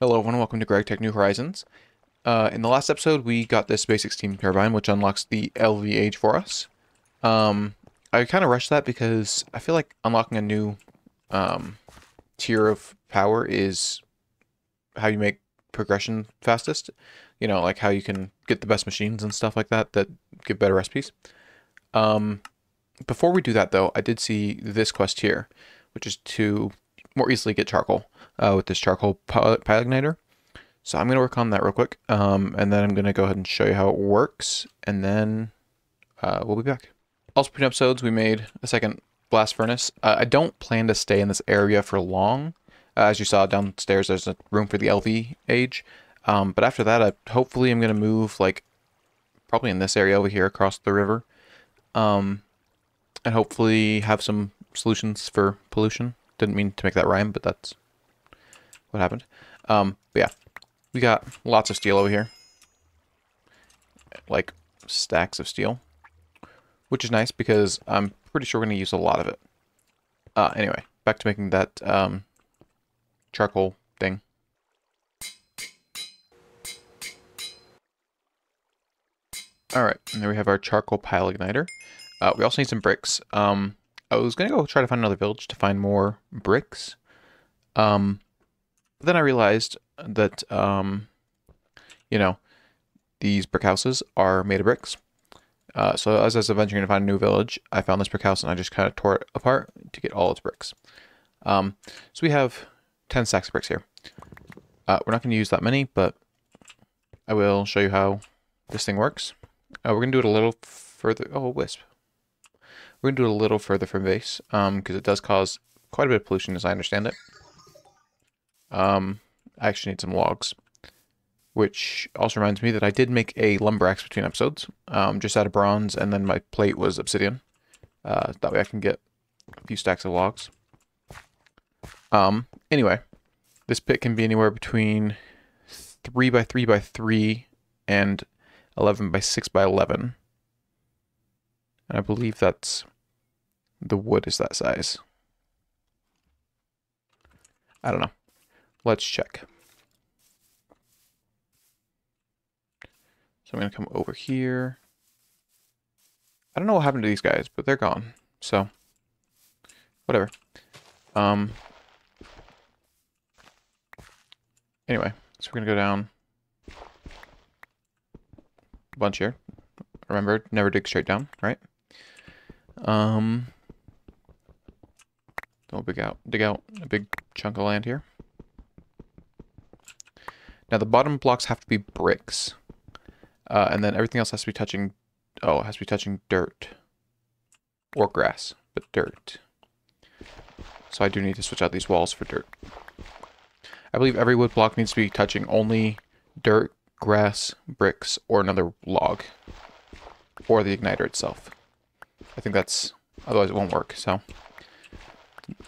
Hello everyone, welcome to GregTech New Horizons. In the last episode, we got this basic steam turbine, which unlocks the LV age for us. Um, I kind of rushed that because I feel like unlocking a new um, tier of power is how you make progression fastest. You know, like how you can get the best machines and stuff like that that give better recipes. Um, Before we do that, though, I did see this quest here, which is to more easily get charcoal with this charcoal pilot igniter. So I'm going to work on that real quick, and then I'm going to go ahead and show you how it works, and then we'll be back. Also, between episodes, we made a second blast furnace. I don't plan to stay in this area for long. As you saw downstairs, there's a room for the LV age. But after that, hopefully I'm going to move, like, probably in this area over here across the river. Um, and hopefully have some solutions for pollution. Didn't mean to make that rhyme, but that's what happened. But yeah. We got lots of steel over here. Like, stacks of steel. Which is nice because I'm pretty sure we're going to use a lot of it. Anyway, back to making that charcoal thing. Alright, and there we have our charcoal pile igniter. We also need some bricks. I was going to go try to find another village to find more bricks. Then I realized that, you know, these brick houses are made of bricks. So as I was venturing to find a new village, I found this brick house and I just kind of tore it apart to get all its bricks. So we have 10 stacks of bricks here. We're not going to use that many, but I will show you how this thing works. We're going to do it a little further. Oh, wisp. We're going to do it a little further from base, because it does cause quite a bit of pollution as I understand it. I actually need some logs. Which also reminds me that I did make a lumber axe between episodes, just out of bronze, and then my plate was obsidian. That way I can get a few stacks of logs. Anyway, this pit can be anywhere between 3 by 3 by 3 and 11 by 6 by 11. And I believe that's the wood is that size. I don't know. Let's check. So I'm going to come over here. I don't know what happened to these guys, but they're gone. So, whatever. Anyway, so we're going to go down a bunch here. Remember, never dig straight down, right? Don't dig out a big chunk of land here. Now the bottom blocks have to be bricks. And then everything else has to be touching, it has to be touching dirt. Or grass, but dirt. So I do need to switch out these walls for dirt. I believe every wood block needs to be touching only dirt, grass, bricks, or another log. Or the igniter itself. I think that's, otherwise it won't work, so.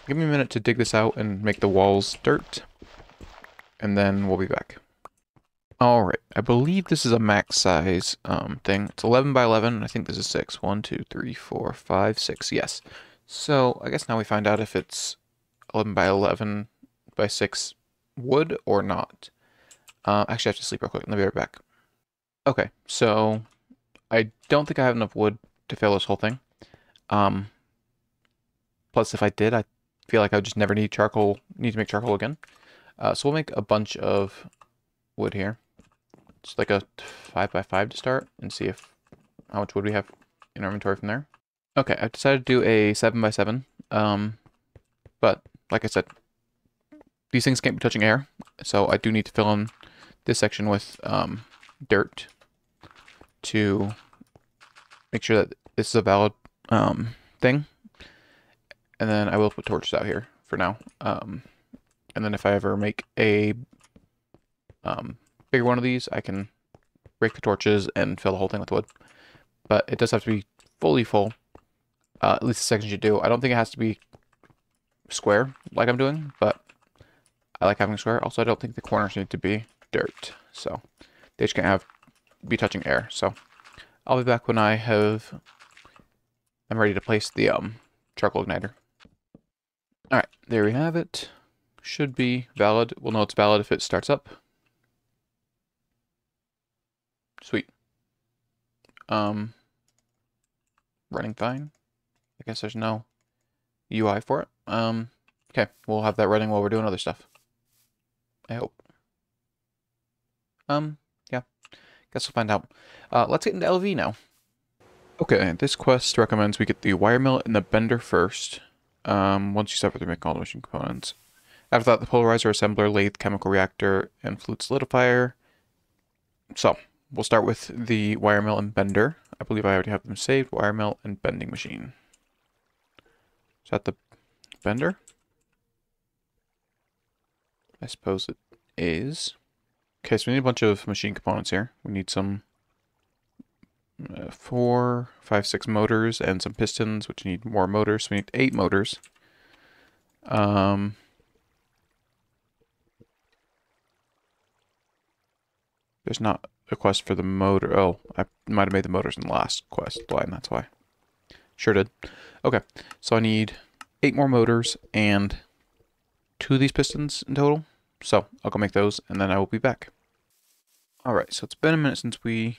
Give me a minute to dig this out and make the walls dirt. And then we'll be back. Alright, I believe this is a max size thing. It's 11 by 11. I think this is 6. 1, 2, 3, 4, 5, 6. Yes. So I guess now we find out if it's 11 by 11 by 6 wood or not. Actually, I have to sleep real quick. I'll be right back. Okay, so I don't think I have enough wood to fill this whole thing. Plus, if I did, I feel like I would just never need charcoal. Need to make charcoal again. So we'll make a bunch of wood here. Just like a 5 by 5 to start and see if how much wood we have in our inventory from there. Okay, I've decided to do a 7 by 7. But like I said, these things can't be touching air, so I do need to fill in this section with dirt to make sure that this is a valid thing. And then I will put torches out here for now. And then if I ever make a bigger one of these, I can break the torches and fill the whole thing with wood. But it does have to be fully full. At least the sections you do. I don't think it has to be square like I'm doing, but I like having square. Also, I don't think the corners need to be dirt. So they just can't be touching air. So I'll be back when I'm ready to place the charcoal igniter. Alright, there we have it. should be valid. We'll know it's valid if it starts up. Sweet. Running fine. I guess there's no UI for it. Okay, we'll have that running while we're doing other stuff. I hope. Yeah. Guess we'll find out. Let's get into LV now. Okay, this quest recommends we get the wire mill and the bender first. Once you separate, make all the machine components. After that, the polarizer, assembler, lathe, chemical reactor, and flute solidifier. So, we'll start with the wire mill and bender. I believe I already have them saved. Wire mill and bending machine. Is that the bender? I suppose it is. Okay, so we need a bunch of machine components here. We need some 4, 5, 6 motors and some pistons, which need more motors. So we need 8 motors. There's not a quest for the motor. Oh, I might have made the motors in the last quest line, that's why. Sure did. Okay, so I need 8 more motors and 2 of these pistons in total. So I'll go make those and then I will be back. Alright, so it's been a minute since we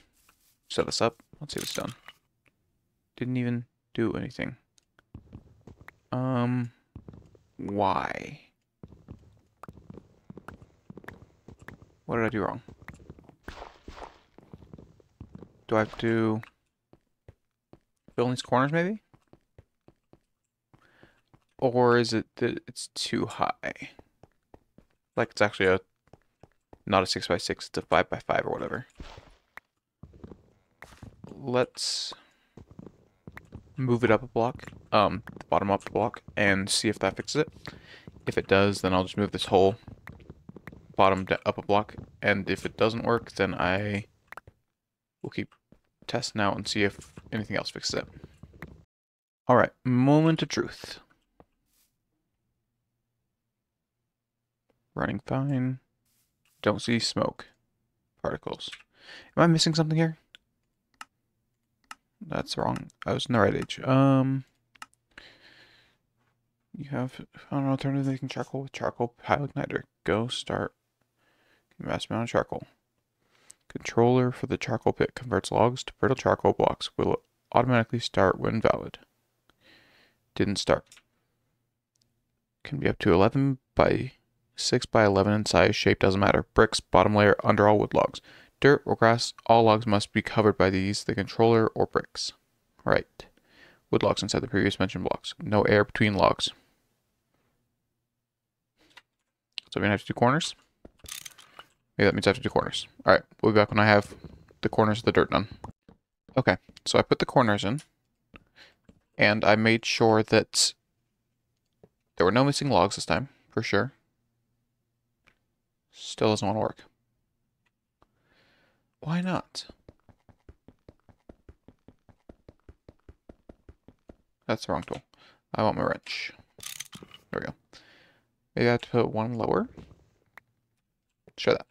set this up. Let's see what's done. Didn't even do anything. Why? What did I do wrong? Do I have to fill in these corners maybe? Or is it that it's too high? Like it's actually a not a 6x6, it's a 5x5 or whatever. Let's move it up a block, the bottom up a block, and see if that fixes it. If it does, then I'll just move this whole bottom up a block, and if it doesn't work, then I will keep testing out and see if anything else fixes it. Alright, moment of truth. Running fine. Don't see smoke particles. Am I missing something here? That's wrong. I was in the right age. You have found an alternative making charcoal with charcoal pile igniter. Go start. Mass amount of charcoal. Controller for the charcoal pit converts logs to brittle charcoal blocks. Will automatically start when valid. Didn't start. Can be up to 11 by 6 by 11 in size. Shape doesn't matter. Bricks, bottom layer, under all wood logs. Dirt or grass, all logs must be covered by these, the controller or bricks. Right. Wood logs inside the previous mentioned blocks. No air between logs. So we're going to have to do corners. Maybe that means I have to do corners. Alright, we'll be back when I have the corners of the dirt done. Okay, so I put the corners in. And I made sure that there were no missing logs this time, for sure. Still doesn't want to work. Why not? That's the wrong tool. I want my wrench. There we go. Maybe I have to put one lower. Show that.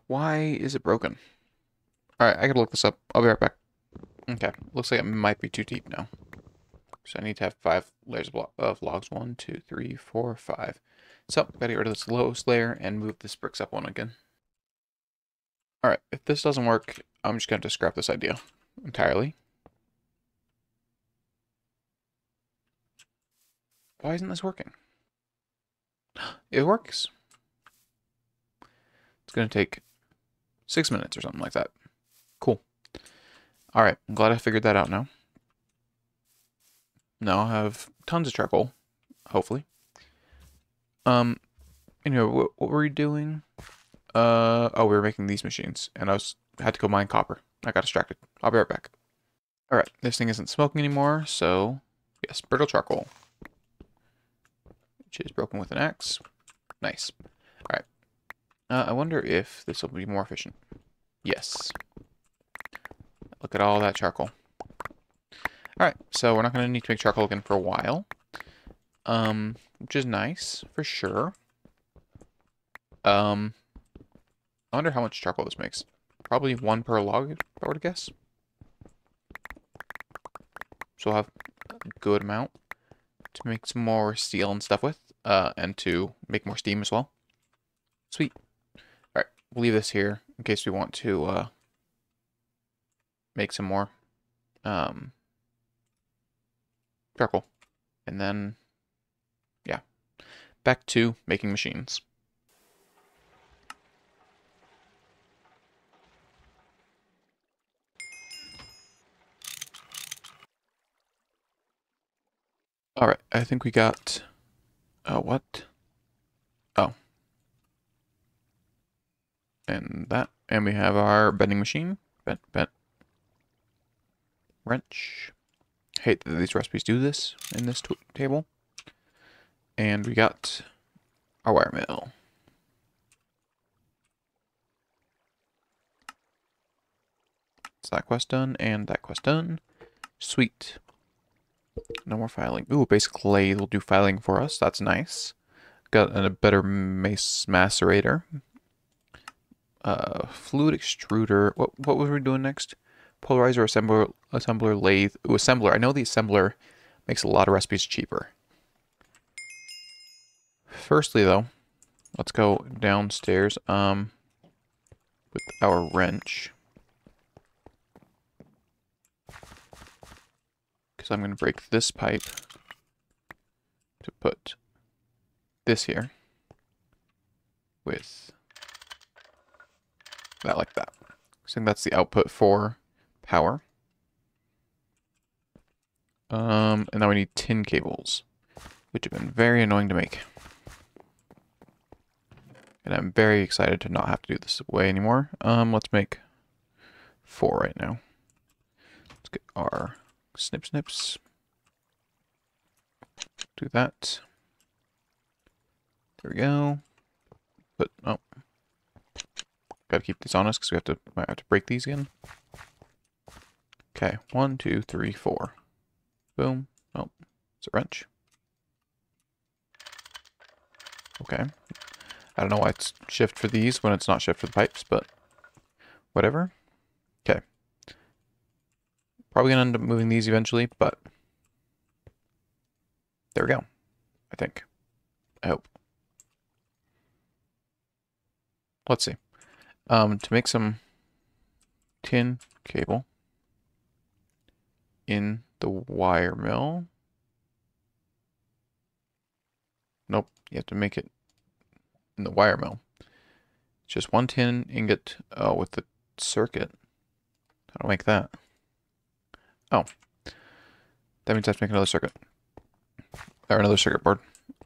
Why is it broken? Alright, I gotta look this up. I'll be right back. Okay, looks like it might be too deep now. So I need to have 5 layers of logs. 1, 2, 3, 4, 5. So, gotta get rid of this lowest layer and move this bricks up one again. Alright, if this doesn't work, I'm just gonna have to scrap this idea entirely. Why isn't this working? It works. It's gonna take 6 minutes or something like that. Cool. Alright, I'm glad I figured that out now. Now I'll have tons of charcoal, hopefully. Anyway, what were we doing? Oh, we were making these machines, and I had to go mine copper. I got distracted. I'll be right back. Alright, this thing isn't smoking anymore, so yes, brittle charcoal. Which is broken with an axe. Nice. Alright. I wonder if this will be more efficient. Yes. Look at all that charcoal. Alright, so we're not going to need to make charcoal again for a while. Which is nice, for sure. I wonder how much charcoal this makes. Probably 1 per log, if I were to guess. So we'll have a good amount to make some more steel and stuff with, and to make more steam as well. Sweet. Alright, we'll leave this here in case we want to make some more charcoal. And then, yeah, back to making machines. Alright, I think we got, what? Oh. And that, and we have our bending machine. Bent. Wrench. Hate that these recipes do this in this table. And we got our wire mill. Is that quest done? And that quest done. Sweet. No more filing. Ooh, basic lathe will do filing for us. That's nice. Got a better macerator. Fluid extruder. What were we doing next? Polarizer, assembler, lathe. Ooh, assembler. I know the assembler makes a lot of recipes cheaper. Firstly, though, let's go downstairs with our wrench. Because I'm going to break this pipe to put this here with that like that. I think that's the output for power. And now we need tin cables, which have been very annoying to make. And I'm very excited to not have to do this way anymore. Let's make 4 right now. Let's get our snips. Do that. There we go. But oh, gotta keep these on us because might have to break these again. Okay, 1, 2, 3, 4. Boom. Oh, it's a wrench. Okay. I don't know why it's shift for these when it's not shift for the pipes, but whatever. Okay. Probably gonna end up moving these eventually, but there we go. I think. I hope. Let's see. To make some tin cable in the wire mill. Nope, you have to make it in the wire mill. It's just one tin ingot with the circuit. How do I make that? Oh. That means I have to make another circuit. Or another circuit board.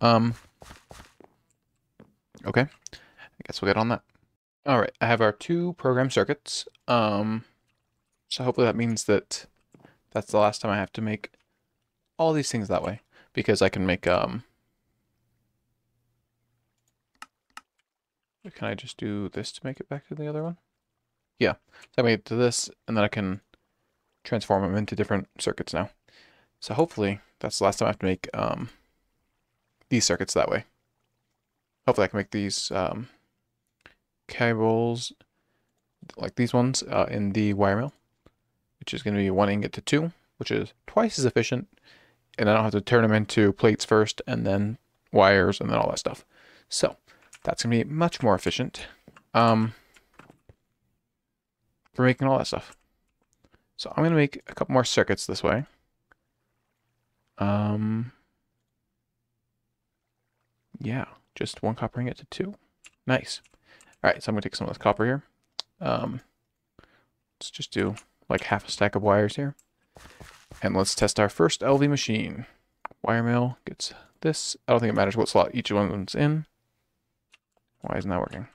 Okay. I guess we'll get on that. Alright, I have our 2 program circuits. So hopefully that means that that's the last time I have to make all these things that way. Because I can make, can I just do this to make it back to the other one? Yeah. So I made it to this, and then I can transform them into different circuits now. So hopefully that's the last time I have to make these circuits that way. Hopefully I can make these cables like these ones in the wire mill, which is going to be 1 ingot to 2, which is twice as efficient, and I don't have to turn them into plates first and then wires and then all that stuff. So that's going to be much more efficient for making all that stuff. So I'm going to make a couple more circuits this way. Yeah, just 1 copper ingot to 2. Nice. All right, so I'm going to take some of this copper here. Let's just do like half a stack of wires here. And let's test our first LV machine. Wire mill gets this. I don't think it matters what slot each one's in. Why isn't that working?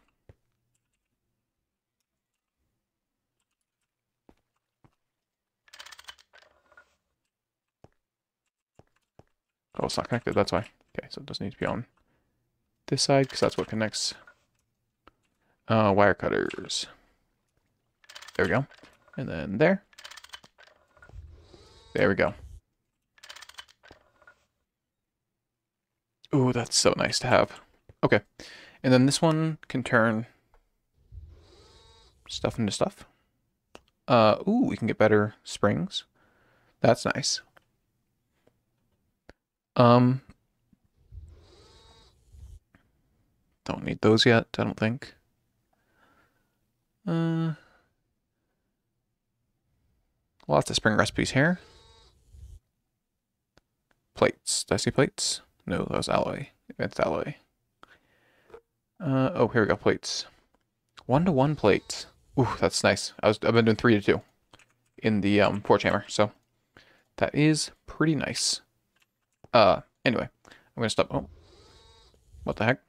Oh, it's not connected, that's why. Okay, so it doesn't need to be on this side, because that's what connects wire cutters. There we go. And then there. There we go. Ooh, that's so nice to have. Okay. And then this one can turn stuff into stuff. Ooh, we can get better springs. That's nice. Um, don't need those yet, I don't think. Lots of spring recipes here. Plates. Did I see plates? No, that was alloy. Advanced alloy. Oh, here we go, plates. 1-to-1 plates. Ooh, that's nice. I've been doing 3-to-2 in the forge hammer, so that is pretty nice. Anyway, I'm gonna stop. Oh, what the heck?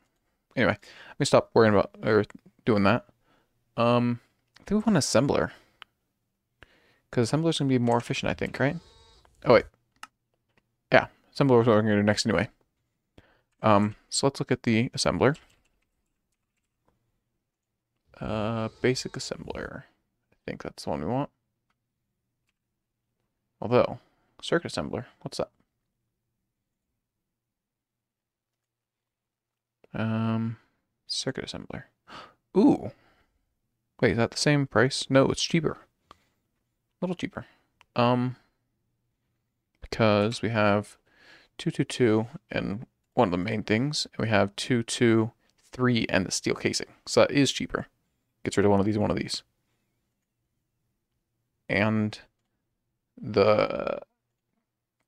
Anyway, I'm gonna stop worrying about or doing that. I think we want an assembler because assembler's gonna be more efficient, I think, right? Oh wait, yeah, assembler is what we're gonna do next anyway. So let's look at the assembler. Basic assembler. I think that's the one we want. Although, circuit assembler, what's that? Circuit assembler. Ooh. Wait, is that the same price? No, it's cheaper. A little cheaper. Because we have 222 and one of the main things, and we have 223 and the steel casing. So that is cheaper. Gets rid of one of these and one of these. And the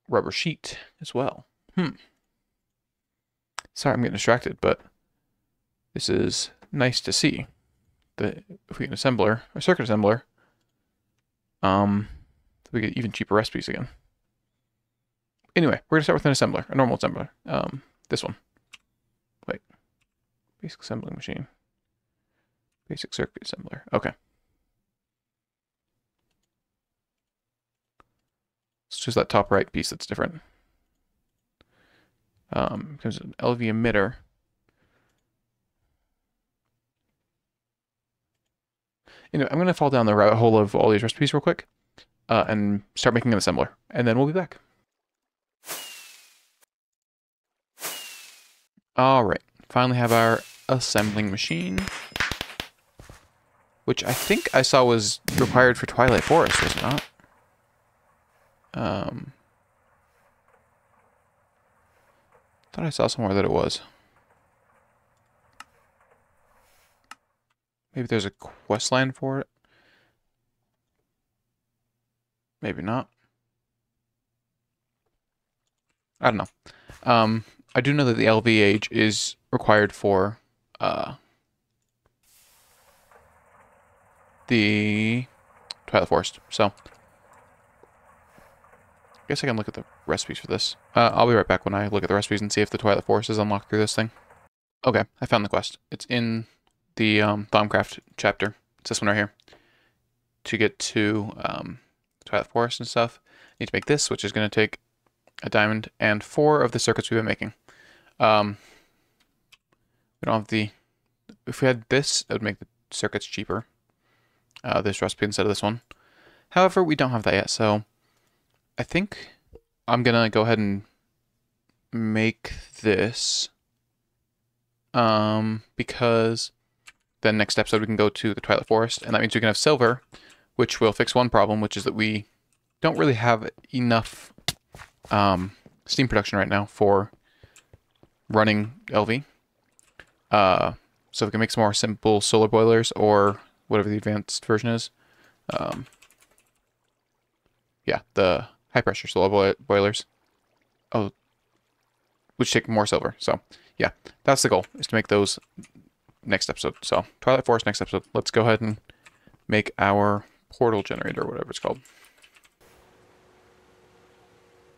rubber sheet as well. Sorry, I'm getting distracted, but this is nice to see. That if we get an assembler, a circuit assembler, we get even cheaper recipes again. Anyway, we're gonna start with an assembler, a normal assembler. This one. Wait. Basic assembling machine. Basic circuit assembler. Okay. It's just that top right piece that's different. There's an LV emitter. Anyway, I'm gonna fall down the rabbit hole of all these recipes real quick, and start making an assembler, and then we'll be back. All right, finally have our assembling machine, which I think I saw was required for Twilight Forest, was it not? Thought I saw somewhere that it was. Maybe there's a quest line for it. Maybe not. I don't know. I do know that the LVH is required for the Twilight Forest, so I guess I can look at the recipes for this. I'll be right back when I look at the recipes and see if the Twilight Forest is unlocked through this thing. Okay, I found the quest. It's in the Thaumcraft chapter. It's this one right here. To get to Twilight Forest and stuff, I need to make this, which is going to take a diamond and 4 of the circuits we've been making. We don't have the... If we had this, it would make the circuits cheaper. This recipe instead of this one. However, we don't have that yet, so I think I'm going to go ahead and make this because then next episode we can go to the Twilight Forest, and that means we can have silver, which will fix one problem, which is that we don't really have enough steam production right now for running LV. So we can make some more simple solar boilers or whatever the advanced version is. Yeah, the high pressure solar boilers. Oh, which take more silver. So yeah, that's the goal, is to make those next episode. So Twilight Forest next episode. Let's go ahead and make our portal generator, or whatever it's called.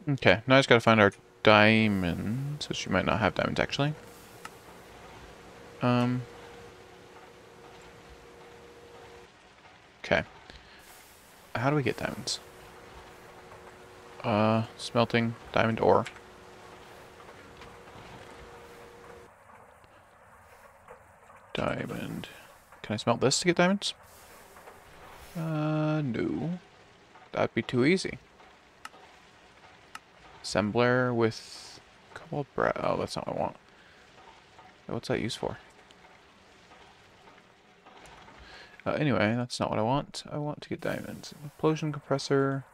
Okay, now I just gotta find our diamonds, which you might not have diamonds actually. Okay. How do we get diamonds? Smelting diamond ore. Diamond. Can I smelt this to get diamonds? No. That'd be too easy. Assembler with cobalt brass. Oh, that's not what I want. What's that used for? Anyway, that's not what I want. I want to get diamonds. Implosion compressor.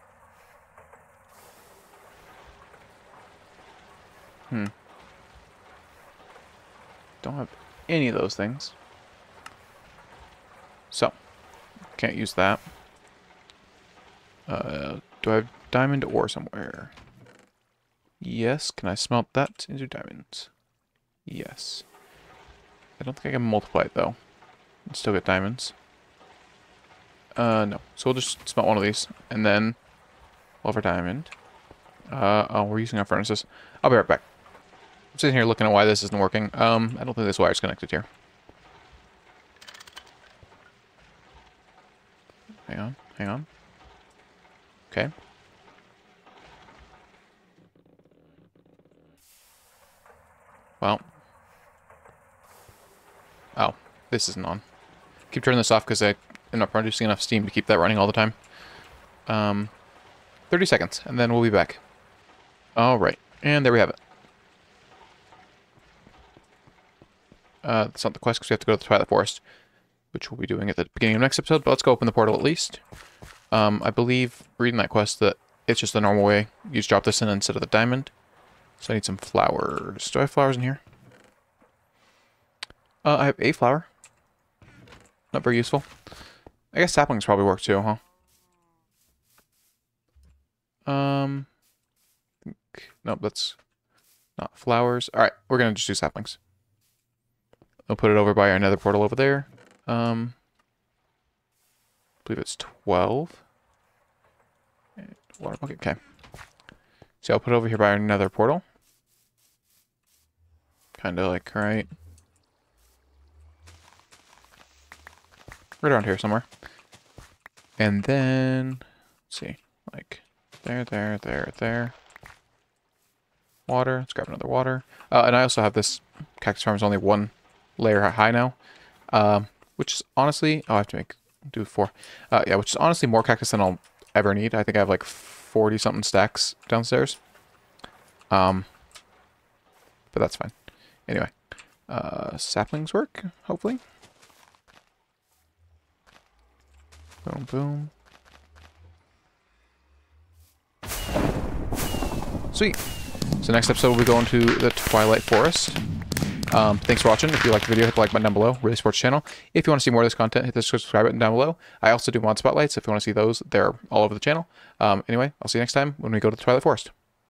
Don't have any of those things. So, can't use that. Do I have diamond ore somewhere? Yes. Can I smelt that into diamonds? Yes. I don't think I can multiply it, though. And still get diamonds. No. So we'll just smelt one of these. And then we'll have our diamond. Oh, we're using our furnaces. I'll be right back. I'm sitting here looking at why this isn't working. I don't think this wire's connected here. Hang on. Hang on. Okay. Well. Oh, this isn't on. Keep turning this off because I'm not producing enough steam to keep that running all the time. 30 seconds, and then we'll be back. Alright, and there we have it. That's not the quest because we have to go to the Twilight Forest, which we'll be doing at the beginning of next episode, but let's go open the portal at least. I believe, reading that quest, that it's just the normal way. You just drop this in instead of the diamond. So I need some flowers. Do I have flowers in here? I have a flower. Not very useful. I guess saplings probably work too, huh? Nope, that's not flowers. Alright, we're gonna just do saplings. I'll put it over by our nether portal over there. I believe it's 12. And water bucket, okay. So I'll put it over here by our nether portal. Kinda like, right around here somewhere. And then, let's see, like, there. Water, let's grab another water. And I also have this cactus farm is only 1 layer high now. Which is honestly, oh, I have to do 4. Yeah, which is honestly more cactus than I'll ever need. I think I have like 40 something stacks downstairs. But that's fine. Anyway, saplings work, hopefully. Boom, boom. Sweet. So next episode we'll be going to the Twilight Forest. Thanks for watching. If you liked the video, hit the like button down below. Really supports the channel. If you want to see more of this content, hit the subscribe button down below. I also do mod spotlights. If you want to see those, they're all over the channel. Anyway, I'll see you next time when we go to the Twilight Forest.